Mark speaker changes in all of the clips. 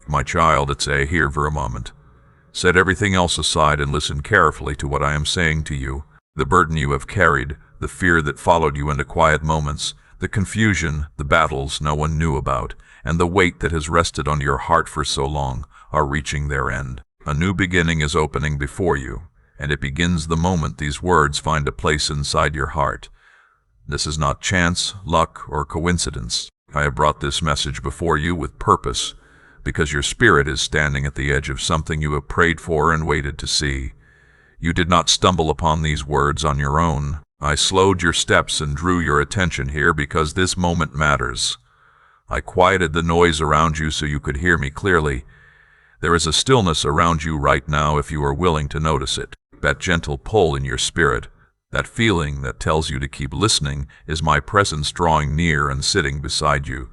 Speaker 1: My child, it's here for a moment. Set everything else aside and listen carefully to what I am saying to you. The burden you have carried, the fear that followed you into quiet moments, the confusion, the battles no one knew about, and the weight that has rested on your heart for so long are reaching their end. A new beginning is opening before you, and it begins the moment these words find a place inside your heart. This is not chance, luck, or coincidence. I have brought this message before you with purpose, because your spirit is standing at the edge of something you have prayed for and waited to see. You did not stumble upon these words on your own. I slowed your steps and drew your attention here because this moment matters. I quieted the noise around you so you could hear me clearly. There is a stillness around you right now if you are willing to notice it. That gentle pull in your spirit, that feeling that tells you to keep listening, is my presence drawing near and sitting beside you.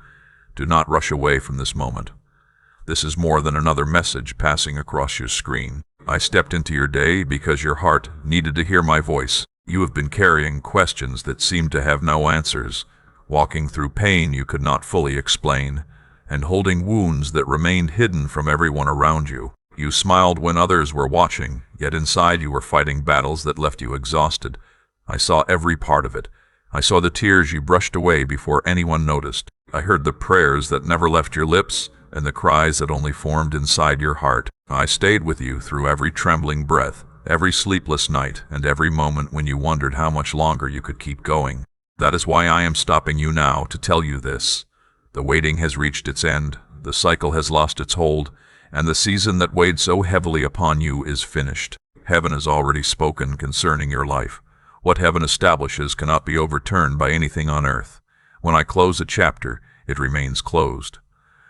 Speaker 1: Do not rush away from this moment. This is more than another message passing across your screen. I stepped into your day because your heart needed to hear my voice. You have been carrying questions that seemed to have no answers, walking through pain you could not fully explain, and holding wounds that remained hidden from everyone around you. You smiled when others were watching, yet inside you were fighting battles that left you exhausted. I saw every part of it. I saw the tears you brushed away before anyone noticed. I heard the prayers that never left your lips, and the cries that only formed inside your heart. I stayed with you through every trembling breath, every sleepless night, and every moment when you wondered how much longer you could keep going. That is why I am stopping you now to tell you this. The waiting has reached its end, the cycle has lost its hold, and the season that weighed so heavily upon you is finished. Heaven has already spoken concerning your life. What heaven establishes cannot be overturned by anything on earth. When I close a chapter, it remains closed.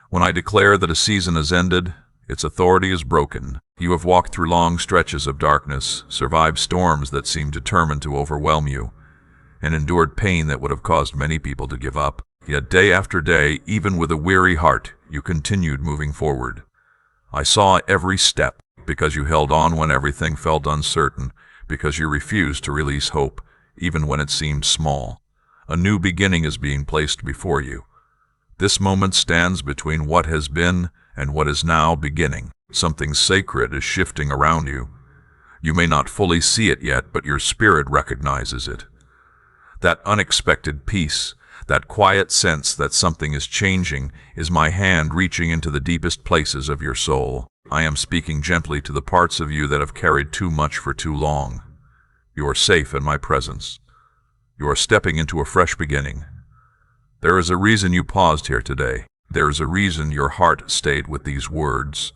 Speaker 1: When I declare that a season has ended, its authority is broken. You have walked through long stretches of darkness, survived storms that seemed determined to overwhelm you, and endured pain that would have caused many people to give up. Yet day after day, even with a weary heart, you continued moving forward. I saw every step, because you held on when everything felt uncertain, because you refused to release hope, even when it seemed small. A new beginning is being placed before you. This moment stands between what has been and what is now beginning. Something sacred is shifting around you. You may not fully see it yet, but your spirit recognizes it. That unexpected peace, that quiet sense that something is changing, is my hand reaching into the deepest places of your soul. I am speaking gently to the parts of you that have carried too much for too long. You are safe in my presence. You are stepping into a fresh beginning. There is a reason you paused here today. There is a reason your heart stayed with these words.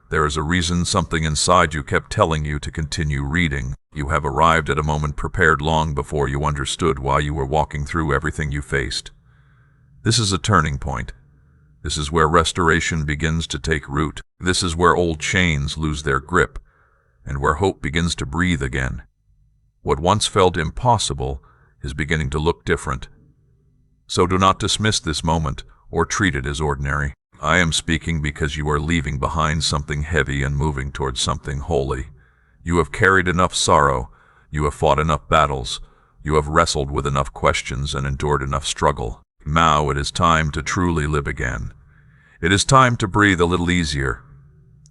Speaker 1: There is a reason something inside you kept telling you to continue reading. You have arrived at a moment prepared long before you understood why you were walking through everything you faced. This is a turning point. This is where restoration begins to take root. This is where old chains lose their grip, and where hope begins to breathe again. What once felt impossible is beginning to look different. So do not dismiss this moment or treat it as ordinary. I am speaking because you are leaving behind something heavy and moving towards something holy. You have carried enough sorrow, you have fought enough battles, you have wrestled with enough questions and endured enough struggle. Now it is time to truly live again. It is time to breathe a little easier.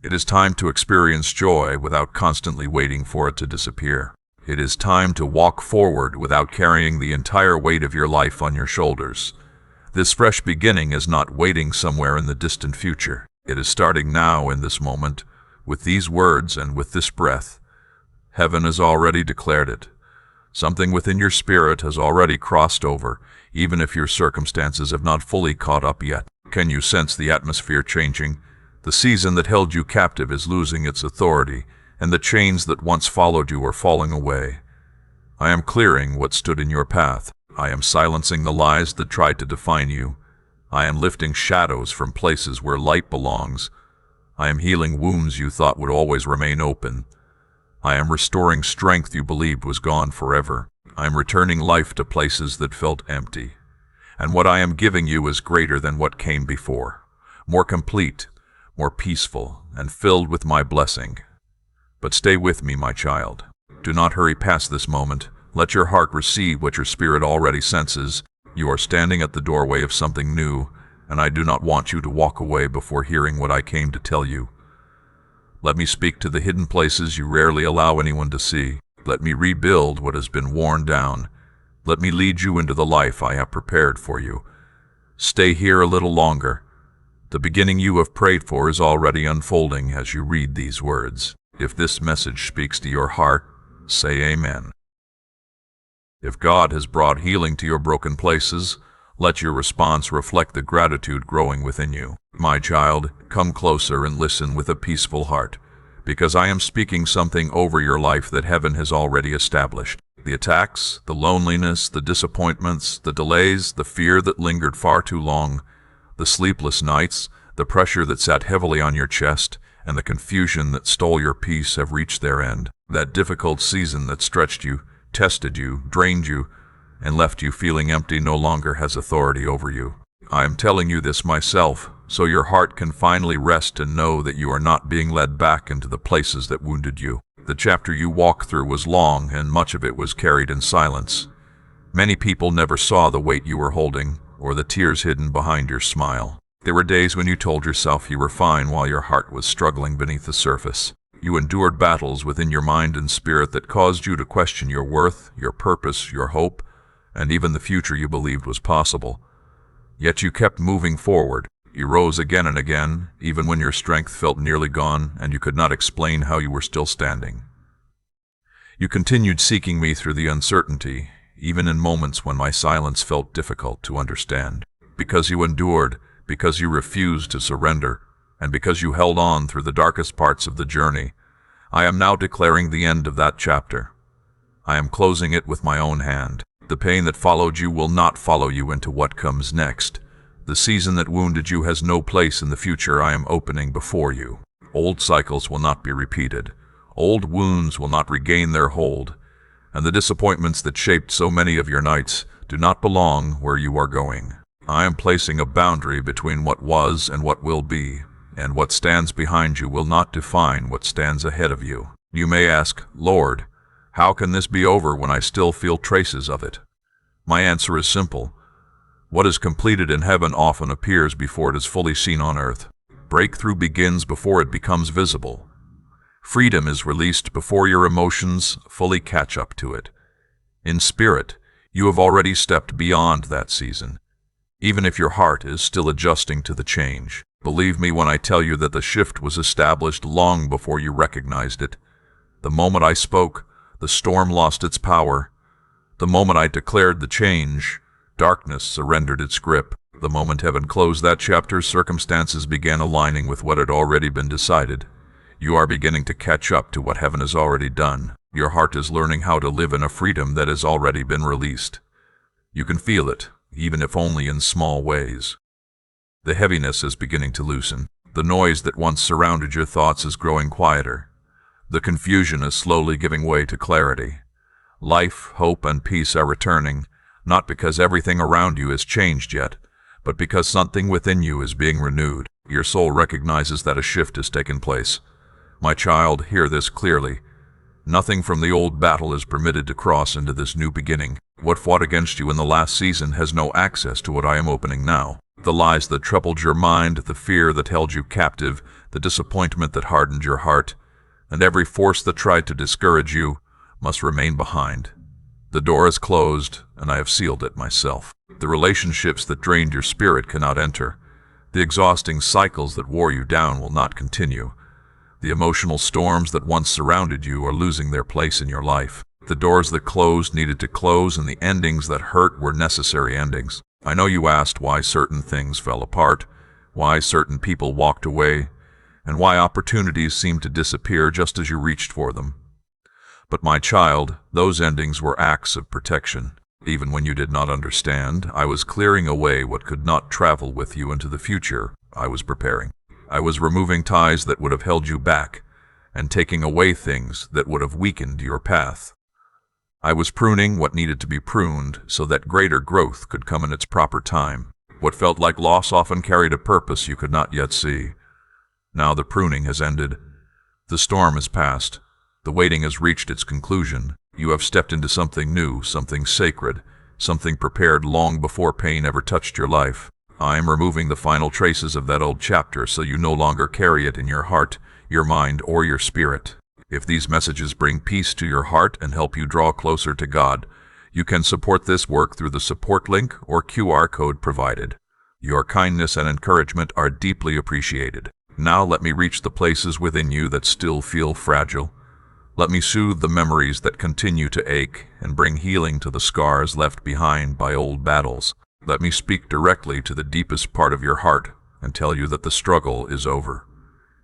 Speaker 1: It is time to experience joy without constantly waiting for it to disappear. It is time to walk forward without carrying the entire weight of your life on your shoulders. This fresh beginning is not waiting somewhere in the distant future. It is starting now in this moment, with these words and with this breath. Heaven has already declared it. Something within your spirit has already crossed over, even if your circumstances have not fully caught up yet. Can you sense the atmosphere changing? The season that held you captive is losing its authority, and the chains that once followed you are falling away. I am clearing what stood in your path. I am silencing the lies that tried to define you. I am lifting shadows from places where light belongs. I am healing wounds you thought would always remain open. I am restoring strength you believed was gone forever. I am returning life to places that felt empty. And what I am giving you is greater than what came before, more complete, more peaceful, and filled with my blessing. But stay with me, my child. Do not hurry past this moment. Let your heart receive what your spirit already senses. You are standing at the doorway of something new, and I do not want you to walk away before hearing what I came to tell you. Let me speak to the hidden places you rarely allow anyone to see. Let me rebuild what has been worn down. Let me lead you into the life I have prepared for you. Stay here a little longer. The beginning you have prayed for is already unfolding as you read these words. If this message speaks to your heart, say amen. If God has brought healing to your broken places, let your response reflect the gratitude growing within you. My child, come closer and listen with a peaceful heart, because I am speaking something over your life that heaven has already established. The attacks, the loneliness, the disappointments, the delays, the fear that lingered far too long, the sleepless nights, the pressure that sat heavily on your chest, and the confusion that stole your peace have reached their end. That difficult season that stretched you, tested you, drained you, and left you feeling empty no longer has authority over you. I am telling you this myself, so your heart can finally rest and know that you are not being led back into the places that wounded you. The chapter you walked through was long, and much of it was carried in silence. Many people never saw the weight you were holding, or the tears hidden behind your smile. There were days when you told yourself you were fine while your heart was struggling beneath the surface. You endured battles within your mind and spirit that caused you to question your worth, your purpose, your hope, and even the future you believed was possible. Yet you kept moving forward. You rose again and again, even when your strength felt nearly gone and you could not explain how you were still standing. You continued seeking me through the uncertainty, even in moments when my silence felt difficult to understand. Because you endured, because you refused to surrender, and because you held on through the darkest parts of the journey, I am now declaring the end of that chapter. I am closing it with my own hand. The pain that followed you will not follow you into what comes next. The season that wounded you has no place in the future I am opening before you. Old cycles will not be repeated. Old wounds will not regain their hold. And the disappointments that shaped so many of your nights do not belong where you are going. I am placing a boundary between what was and what will be, and what stands behind you will not define what stands ahead of you. You may ask, Lord, how can this be over when I still feel traces of it? My answer is simple. What is completed in heaven often appears before it is fully seen on earth. Breakthrough begins before it becomes visible. Freedom is released before your emotions fully catch up to it. In spirit, you have already stepped beyond that season, even if your heart is still adjusting to the change. Believe me when I tell you that the shift was established long before you recognized it. The moment I spoke, the storm lost its power. The moment I declared the change, darkness surrendered its grip. The moment heaven closed that chapter, circumstances began aligning with what had already been decided. You are beginning to catch up to what heaven has already done. Your heart is learning how to live in a freedom that has already been released. You can feel it, even if only in small ways. The heaviness is beginning to loosen. The noise that once surrounded your thoughts is growing quieter. The confusion is slowly giving way to clarity. Life, hope, and peace are returning, not because everything around you has changed yet, but because something within you is being renewed. Your soul recognizes that a shift has taken place. My child, hear this clearly. Nothing from the old battle is permitted to cross into this new beginning. What fought against you in the last season has no access to what I am opening now. The lies that troubled your mind, the fear that held you captive, the disappointment that hardened your heart, and every force that tried to discourage you must remain behind. The door is closed, and I have sealed it myself. The relationships that drained your spirit cannot enter. The exhausting cycles that wore you down will not continue. The emotional storms that once surrounded you are losing their place in your life. The doors that closed needed to close, and the endings that hurt were necessary endings. I know you asked why certain things fell apart, why certain people walked away, and why opportunities seemed to disappear just as you reached for them. But my child, those endings were acts of protection. Even when you did not understand, I was clearing away what could not travel with you into the future I was preparing. I was removing ties that would have held you back, and taking away things that would have weakened your path. I was pruning what needed to be pruned so that greater growth could come in its proper time. What felt like loss often carried a purpose you could not yet see. Now the pruning has ended. The storm has passed. The waiting has reached its conclusion. You have stepped into something new, something sacred, something prepared long before pain ever touched your life. I am removing the final traces of that old chapter so you no longer carry it in your heart, your mind, or your spirit. If these messages bring peace to your heart and help you draw closer to God, you can support this work through the support link or QR code provided. Your kindness and encouragement are deeply appreciated. Now let me reach the places within you that still feel fragile. Let me soothe the memories that continue to ache and bring healing to the scars left behind by old battles. Let me speak directly to the deepest part of your heart and tell you that the struggle is over.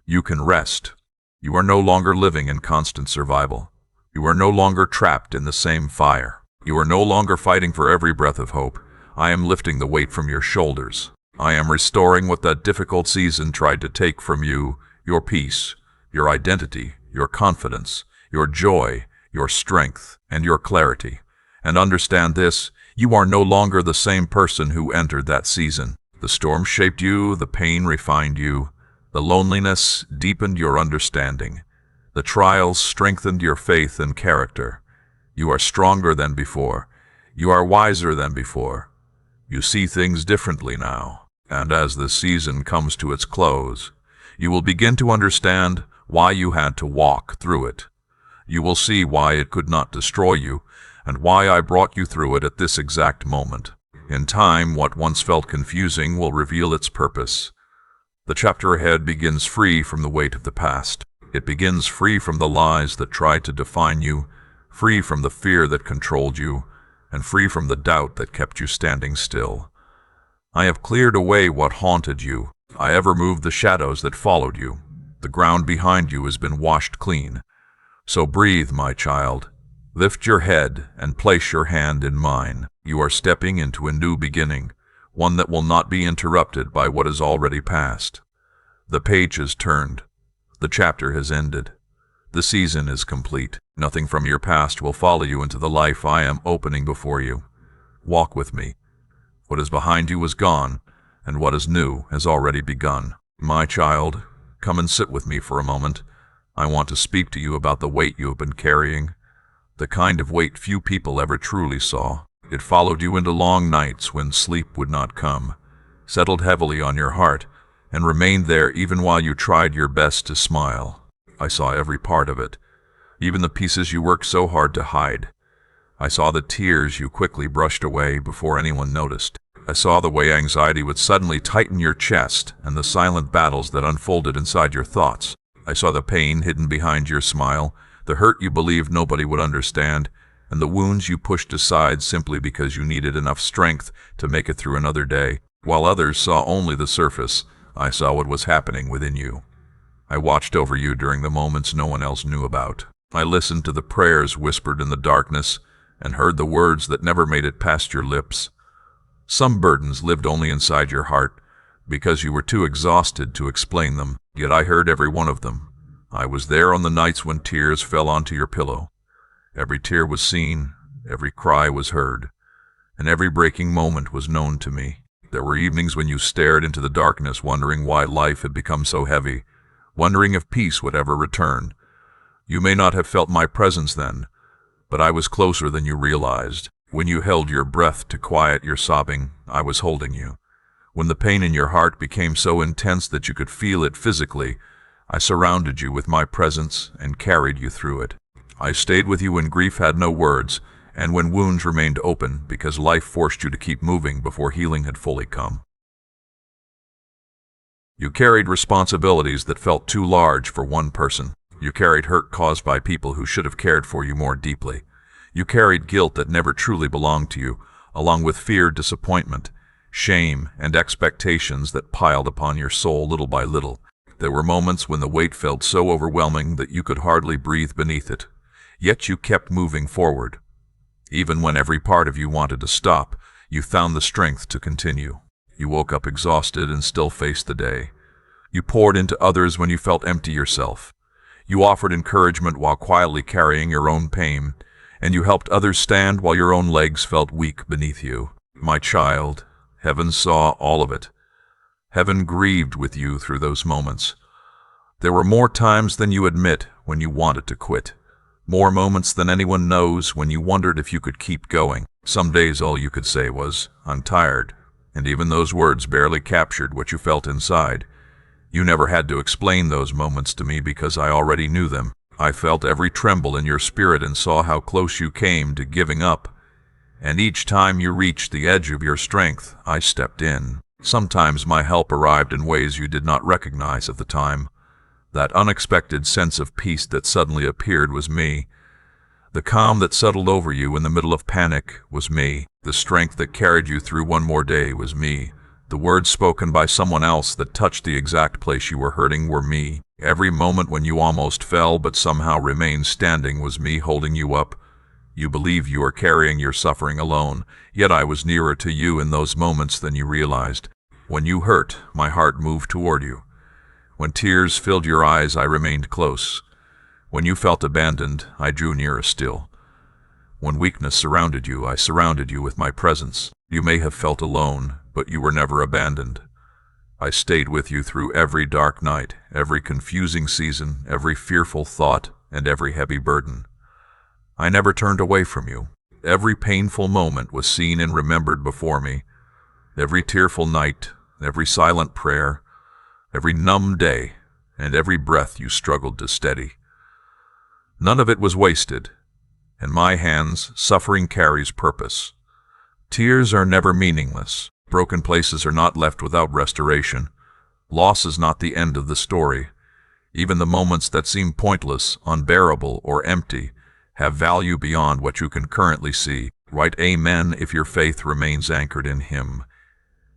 Speaker 1: You can rest. You are no longer living in constant survival. You are no longer trapped in the same fire. You are no longer fighting for every breath of hope. I am lifting the weight from your shoulders. I am restoring what that difficult season tried to take from you, your peace, your identity, your confidence, your joy, your strength, and your clarity. And understand this, you are no longer the same person who entered that season. The storm shaped you, the pain refined you, the loneliness deepened your understanding. The trials strengthened your faith and character. You are stronger than before. You are wiser than before. You see things differently now. And as the season comes to its close, you will begin to understand why you had to walk through it. You will see why it could not destroy you, and why I brought you through it at this exact moment. In time, what once felt confusing will reveal its purpose. The chapter ahead begins free from the weight of the past. It begins free from the lies that tried to define you, free from the fear that controlled you, and free from the doubt that kept you standing still. I have cleared away what haunted you. I have removed the shadows that followed you. The ground behind you has been washed clean. So breathe, my child. Lift your head and place your hand in mine. You are stepping into a new beginning, one that will not be interrupted by what has already passed. The page has turned. The chapter has ended. The season is complete. Nothing from your past will follow you into the life I am opening before you. Walk with me. What is behind you is gone, and what is new has already begun. My child, come and sit with me for a moment. I want to speak to you about the weight you have been carrying, the kind of weight few people ever truly saw. It followed you into long nights when sleep would not come, settled heavily on your heart, and remained there even while you tried your best to smile. I saw every part of it, even the pieces you worked so hard to hide. I saw the tears you quickly brushed away before anyone noticed. I saw the way anxiety would suddenly tighten your chest and the silent battles that unfolded inside your thoughts. I saw the pain hidden behind your smile, the hurt you believed nobody would understand, and the wounds you pushed aside simply because you needed enough strength to make it through another day. While others saw only the surface, I saw what was happening within you. I watched over you during the moments no one else knew about. I listened to the prayers whispered in the darkness and heard the words that never made it past your lips. Some burdens lived only inside your heart because you were too exhausted to explain them, yet I heard every one of them. I was there on the nights when tears fell onto your pillow. Every tear was seen, every cry was heard, and every breaking moment was known to me. There were evenings when you stared into the darkness wondering why life had become so heavy, wondering if peace would ever return. You may not have felt my presence then, but I was closer than you realized. When you held your breath to quiet your sobbing, I was holding you. When the pain in your heart became so intense that you could feel it physically, I surrounded you with my presence and carried you through it. I stayed with you when grief had no words, and when wounds remained open because life forced you to keep moving before healing had fully come. You carried responsibilities that felt too large for one person. You carried hurt caused by people who should have cared for you more deeply. You carried guilt that never truly belonged to you, along with fear, disappointment, shame, and expectations that piled upon your soul little by little. There were moments when the weight felt so overwhelming that you could hardly breathe beneath it. Yet you kept moving forward. Even when every part of you wanted to stop, you found the strength to continue. You woke up exhausted and still faced the day. You poured into others when you felt empty yourself. You offered encouragement while quietly carrying your own pain, and you helped others stand while your own legs felt weak beneath you. My child, heaven saw all of it. Heaven grieved with you through those moments. There were more times than you admit when you wanted to quit. More moments than anyone knows when you wondered if you could keep going. Some days all you could say was, "I'm tired," and even those words barely captured what you felt inside. You never had to explain those moments to me because I already knew them. I felt every tremble in your spirit and saw how close you came to giving up. And each time you reached the edge of your strength, I stepped in. Sometimes my help arrived in ways you did not recognize at the time. That unexpected sense of peace that suddenly appeared was me. The calm that settled over you in the middle of panic was me. The strength that carried you through one more day was me. The words spoken by someone else that touched the exact place you were hurting were me. Every moment when you almost fell but somehow remained standing was me holding you up. You believe you are carrying your suffering alone, yet I was nearer to you in those moments than you realized. When you hurt, my heart moved toward you. When tears filled your eyes, I remained close. When you felt abandoned, I drew nearer still. When weakness surrounded you, I surrounded you with my presence. You may have felt alone, but you were never abandoned. I stayed with you through every dark night, every confusing season, every fearful thought, and every heavy burden. I never turned away from you. Every painful moment was seen and remembered before me. Every tearful night, every silent prayer, every numb day, and every breath you struggled to steady. None of it was wasted. In my hands, suffering carries purpose. Tears are never meaningless. Broken places are not left without restoration. Loss is not the end of the story. Even the moments that seem pointless, unbearable, or empty have value beyond what you can currently see. Write amen if your faith remains anchored in Him.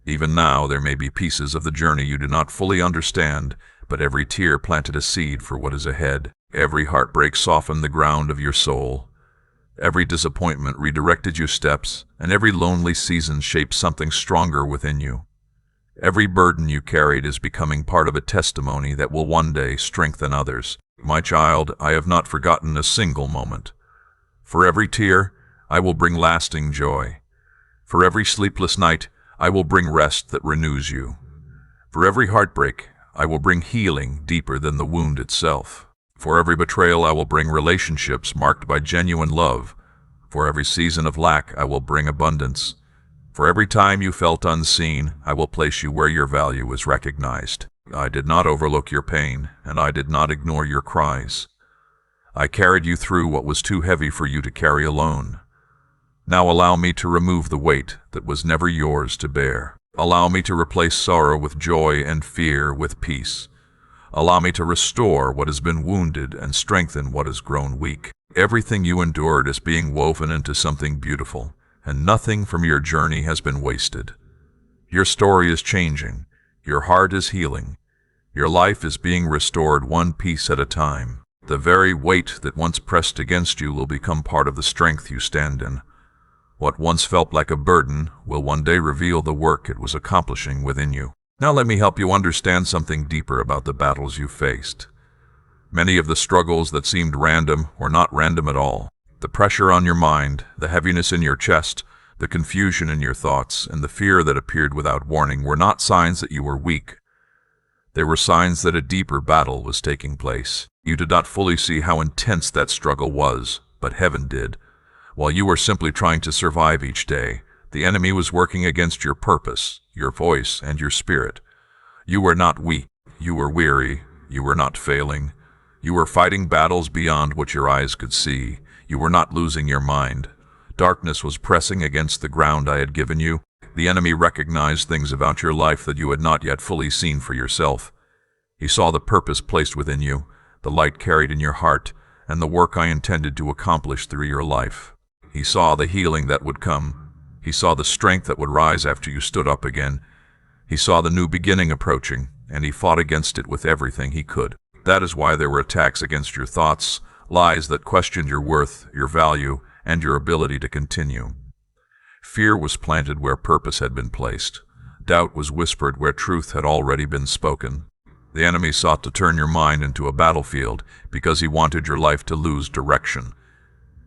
Speaker 1: Even now, there may be pieces of the journey you do not fully understand, but every tear planted a seed for what is ahead. Every heartbreak softened the ground of your soul. Every disappointment redirected your steps, and every lonely season shaped something stronger within you. Every burden you carried is becoming part of a testimony that will one day strengthen others. My child, I have not forgotten a single moment. For every tear, I will bring lasting joy. For every sleepless night, I will bring rest that renews you. For every heartbreak, I will bring healing deeper than the wound itself. For every betrayal, I will bring relationships marked by genuine love. For every season of lack, I will bring abundance. For every time you felt unseen, I will place you where your value is recognized. I did not overlook your pain, and I did not ignore your cries. I carried you through what was too heavy for you to carry alone. Now allow me to remove the weight that was never yours to bear. Allow me to replace sorrow with joy and fear with peace. Allow me to restore what has been wounded and strengthen what has grown weak. Everything you endured is being woven into something beautiful, and nothing from your journey has been wasted. Your story is changing. Your heart is healing. Your life is being restored one piece at a time. The very weight that once pressed against you will become part of the strength you stand in. What once felt like a burden will one day reveal the work it was accomplishing within you. Now let me help you understand something deeper about the battles you faced. Many of the struggles that seemed random were not random at all. The pressure on your mind, the heaviness in your chest, the confusion in your thoughts, and the fear that appeared without warning were not signs that you were weak. They were signs that a deeper battle was taking place. You did not fully see how intense that struggle was, but heaven did. While you were simply trying to survive each day, the enemy was working against your purpose, your voice, and your spirit. You were not weak. You were weary. You were not failing. You were fighting battles beyond what your eyes could see. You were not losing your mind. Darkness was pressing against the ground I had given you. The enemy recognized things about your life that you had not yet fully seen for yourself. He saw the purpose placed within you, the light carried in your heart, and the work I intended to accomplish through your life. He saw the healing that would come. He saw the strength that would rise after you stood up again. He saw the new beginning approaching, and he fought against it with everything he could. That is why there were attacks against your thoughts, lies that questioned your worth, your value, and your ability to continue. Fear was planted where purpose had been placed. Doubt was whispered where truth had already been spoken. The enemy sought to turn your mind into a battlefield because he wanted your life to lose direction.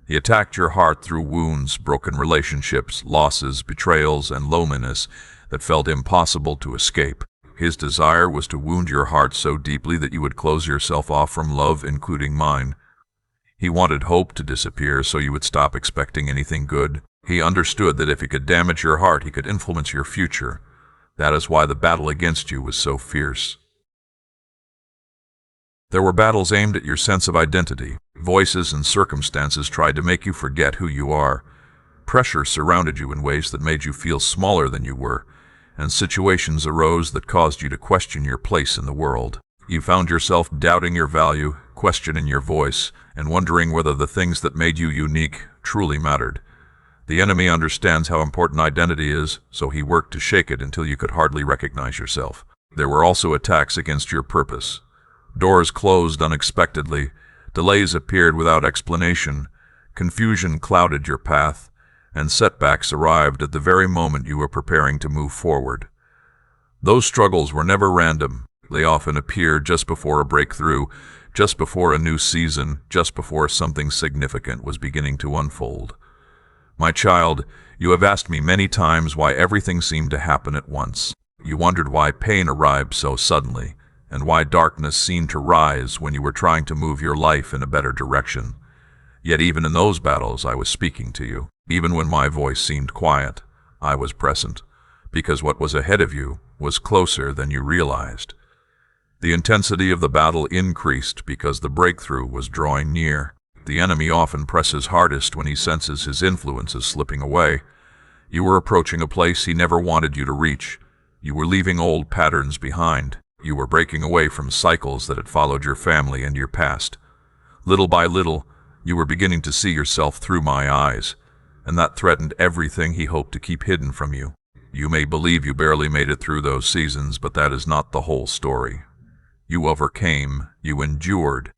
Speaker 1: He attacked your heart through wounds, broken relationships, losses, betrayals, and loneliness that felt impossible to escape. His desire was to wound your heart so deeply that you would close yourself off from love, including mine. He wanted hope to disappear so you would stop expecting anything good. He understood that if he could damage your heart, he could influence your future. That is why the battle against you was so fierce. There were battles aimed at your sense of identity. Voices and circumstances tried to make you forget who you are. Pressure surrounded you in ways that made you feel smaller than you were, and situations arose that caused you to question your place in the world. You found yourself doubting your value, questioning your voice, and wondering whether the things that made you unique truly mattered. The enemy understands how important identity is, so he worked to shake it until you could hardly recognize yourself. There were also attacks against your purpose. Doors closed unexpectedly, delays appeared without explanation, confusion clouded your path, and setbacks arrived at the very moment you were preparing to move forward. Those struggles were never random. They often appeared just before a breakthrough, just before a new season, just before something significant was beginning to unfold. My child, you have asked me many times why everything seemed to happen at once. You wondered why pain arrived so suddenly, and why darkness seemed to rise when you were trying to move your life in a better direction. Yet even in those battles I was speaking to you. Even when my voice seemed quiet, I was present, because what was ahead of you was closer than you realized. The intensity of the battle increased because the breakthrough was drawing near. The enemy often presses hardest when he senses his influence is slipping away. You were approaching a place he never wanted you to reach. You were leaving old patterns behind. You were breaking away from cycles that had followed your family and your past. Little by little, you were beginning to see yourself through my eyes, and that threatened everything he hoped to keep hidden from you. You may believe you barely made it through those seasons, but that is not the whole story. You overcame, you endured,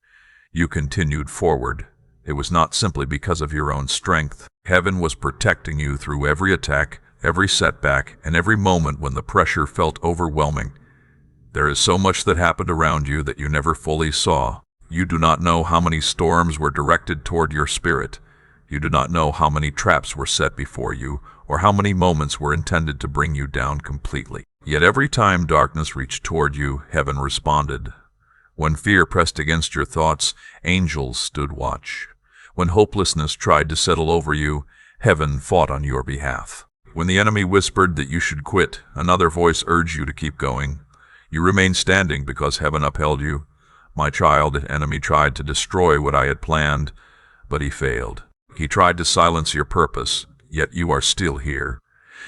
Speaker 1: you continued forward. It was not simply because of your own strength. Heaven was protecting you through every attack, every setback, and every moment when the pressure felt overwhelming. There is so much that happened around you that you never fully saw. You do not know how many storms were directed toward your spirit. You do not know how many traps were set before you, or how many moments were intended to bring you down completely. Yet every time darkness reached toward you, heaven responded. When fear pressed against your thoughts, angels stood watch. When hopelessness tried to settle over you, heaven fought on your behalf. When the enemy whispered that you should quit, another voice urged you to keep going. You remained standing because heaven upheld you. My child, the enemy tried to destroy what I had planned, but he failed. He tried to silence your purpose, yet you are still here.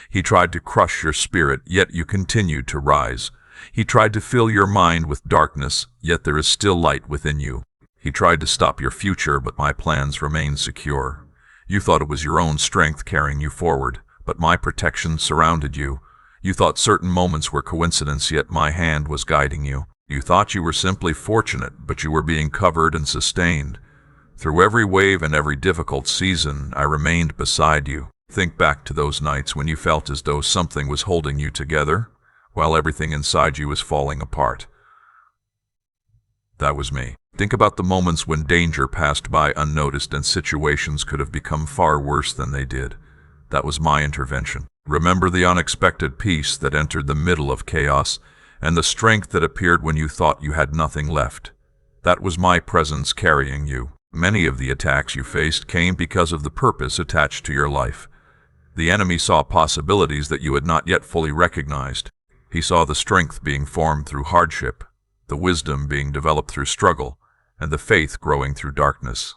Speaker 1: He tried to crush your spirit, yet you continued to rise. He tried to fill your mind with darkness, yet there is still light within you. He tried to stop your future, but my plans remain secure. You thought it was your own strength carrying you forward, but my protection surrounded you. You thought certain moments were coincidence, yet my hand was guiding you. You thought you were simply fortunate, but you were being covered and sustained. Through every wave and every difficult season, I remained beside you. Think back to those nights when you felt as though something was holding you together, while everything inside you was falling apart. That was me. Think about the moments when danger passed by unnoticed and situations could have become far worse than they did. That was my intervention. Remember the unexpected peace that entered the middle of chaos, and the strength that appeared when you thought you had nothing left. That was my presence carrying you. Many of the attacks you faced came because of the purpose attached to your life. The enemy saw possibilities that you had not yet fully recognized. He saw the strength being formed through hardship, the wisdom being developed through struggle, and the faith growing through darkness.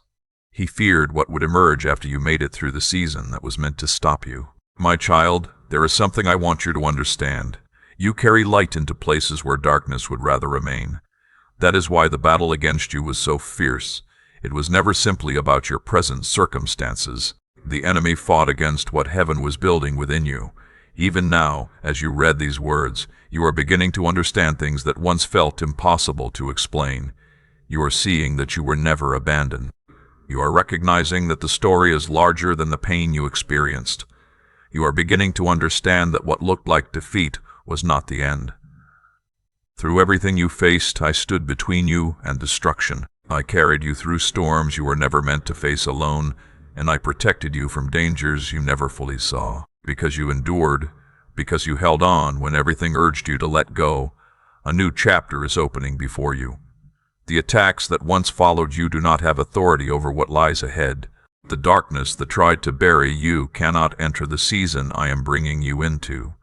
Speaker 1: He feared what would emerge after you made it through the season that was meant to stop you. My child, there is something I want you to understand. You carry light into places where darkness would rather remain. That is why the battle against you was so fierce. It was never simply about your present circumstances. The enemy fought against what heaven was building within you. Even now, as you read these words, you are beginning to understand things that once felt impossible to explain. You are seeing that you were never abandoned. You are recognizing that the story is larger than the pain you experienced. You are beginning to understand that what looked like defeat was not the end. Through everything you faced, I stood between you and destruction. I carried you through storms you were never meant to face alone, and I protected you from dangers you never fully saw. Because you endured, because you held on when everything urged you to let go, a new chapter is opening before you. The attacks that once followed you do not have authority over what lies ahead. The darkness that tried to bury you cannot enter the season I am bringing you into.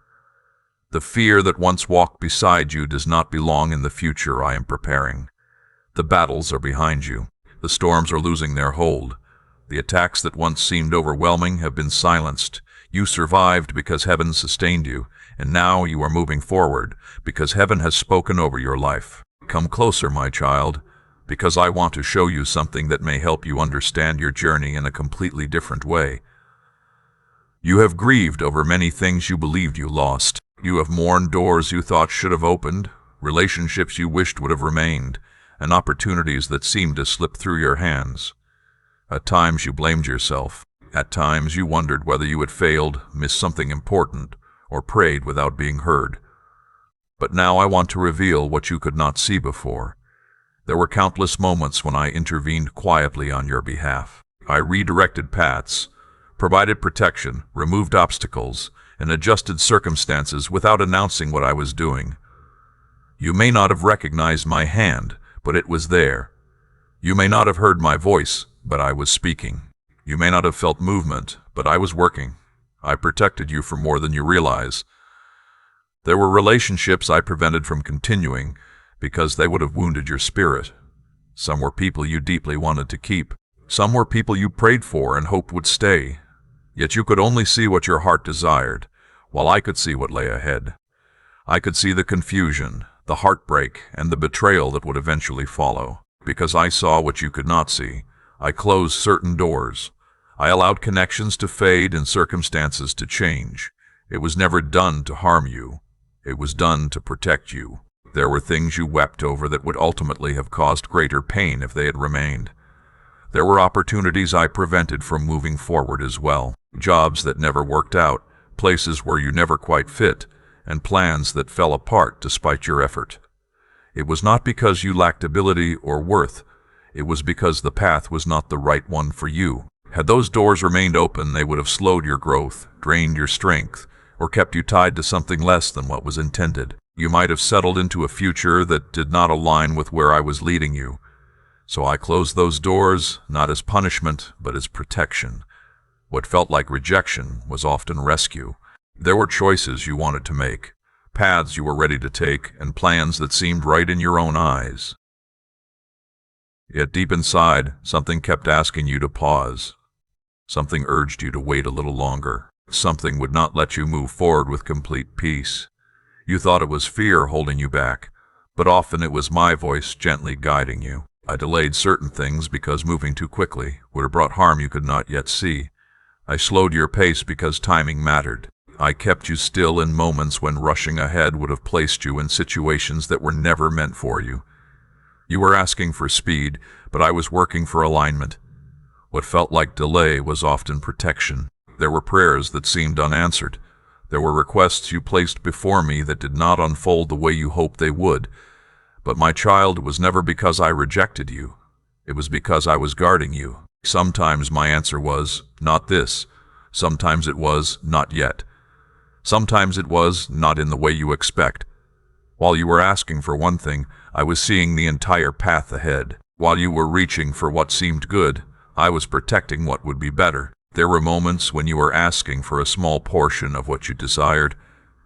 Speaker 1: The fear that once walked beside you does not belong in the future I am preparing. The battles are behind you. The storms are losing their hold. The attacks that once seemed overwhelming have been silenced. You survived because heaven sustained you, and now you are moving forward because heaven has spoken over your life. Come closer, my child, because I want to show you something that may help you understand your journey in a completely different way. You have grieved over many things you believed you lost. You have mourned doors you thought should have opened, relationships you wished would have remained, and opportunities that seemed to slip through your hands. At times you blamed yourself. At times you wondered whether you had failed, missed something important, or prayed without being heard. But now I want to reveal what you could not see before. There were countless moments when I intervened quietly on your behalf. I redirected paths, provided protection, removed obstacles, and adjusted circumstances without announcing what I was doing. You may not have recognized my hand, but it was there. You may not have heard my voice, but I was speaking. You may not have felt movement, but I was working. I protected you for more than you realize. There were relationships I prevented from continuing because they would have wounded your spirit. Some were people you deeply wanted to keep. Some were people you prayed for and hoped would stay. Yet you could only see what your heart desired, while I could see what lay ahead. I could see the confusion, the heartbreak, and the betrayal that would eventually follow. Because I saw what you could not see, I closed certain doors. I allowed connections to fade and circumstances to change. It was never done to harm you. It was done to protect you. There were things you wept over that would ultimately have caused greater pain if they had remained. There were opportunities I prevented from moving forward as well. Jobs that never worked out, places where you never quite fit, and plans that fell apart despite your effort. It was not because you lacked ability or worth. It was because the path was not the right one for you. Had those doors remained open, they would have slowed your growth, drained your strength, or kept you tied to something less than what was intended. You might have settled into a future that did not align with where I was leading you. So I closed those doors, not as punishment, but as protection. What felt like rejection was often rescue. There were choices you wanted to make, paths you were ready to take, and plans that seemed right in your own eyes. Yet deep inside, something kept asking you to pause. Something urged you to wait a little longer. Something would not let you move forward with complete peace. You thought it was fear holding you back, but often it was my voice gently guiding you. I delayed certain things because moving too quickly would have brought harm you could not yet see. I slowed your pace because timing mattered. I kept you still in moments when rushing ahead would have placed you in situations that were never meant for you. You were asking for speed, but I was working for alignment. What felt like delay was often protection. There were prayers that seemed unanswered. There were requests you placed before me that did not unfold the way you hoped they would. But my child, it was never because I rejected you. It was because I was guarding you. Sometimes my answer was, not this. Sometimes it was, not yet. Sometimes it was, not in the way you expect. While you were asking for one thing, I was seeing the entire path ahead. While you were reaching for what seemed good, I was protecting what would be better. There were moments when you were asking for a small portion of what you desired,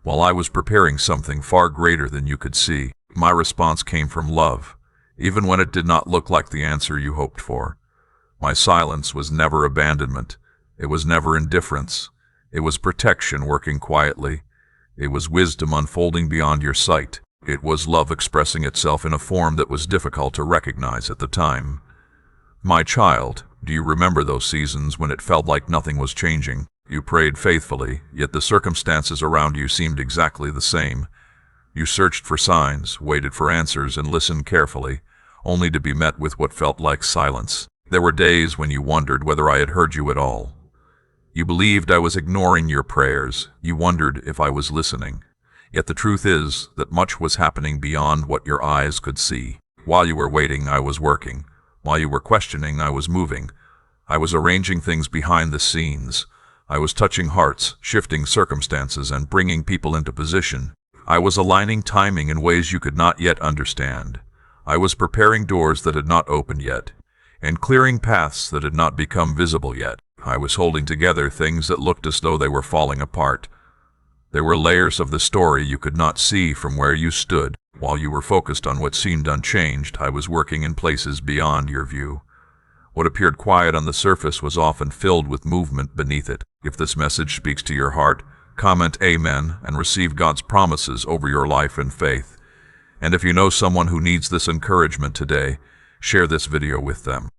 Speaker 1: while I was preparing something far greater than you could see. My response came from love, even when it did not look like the answer you hoped for. My silence was never abandonment. It was never indifference. It was protection working quietly. It was wisdom unfolding beyond your sight. It was love expressing itself in a form that was difficult to recognize at the time. My child, do you remember those seasons when it felt like nothing was changing? You prayed faithfully, yet the circumstances around you seemed exactly the same. You searched for signs, waited for answers, and listened carefully, only to be met with what felt like silence. There were days when you wondered whether I had heard you at all. You believed I was ignoring your prayers. You wondered if I was listening. Yet the truth is that much was happening beyond what your eyes could see. While you were waiting, I was working. While you were questioning, I was moving. I was arranging things behind the scenes. I was touching hearts, shifting circumstances, and bringing people into position. I was aligning timing in ways you could not yet understand. I was preparing doors that had not opened yet. and clearing paths that had not become visible yet. I was holding together things that looked as though they were falling apart. There were layers of the story you could not see from where you stood. While you were focused on what seemed unchanged, I was working in places beyond your view. What appeared quiet on the surface was often filled with movement beneath it. If this message speaks to your heart, comment Amen and receive God's promises over your life in faith. And if you know someone who needs this encouragement today, share this video with them.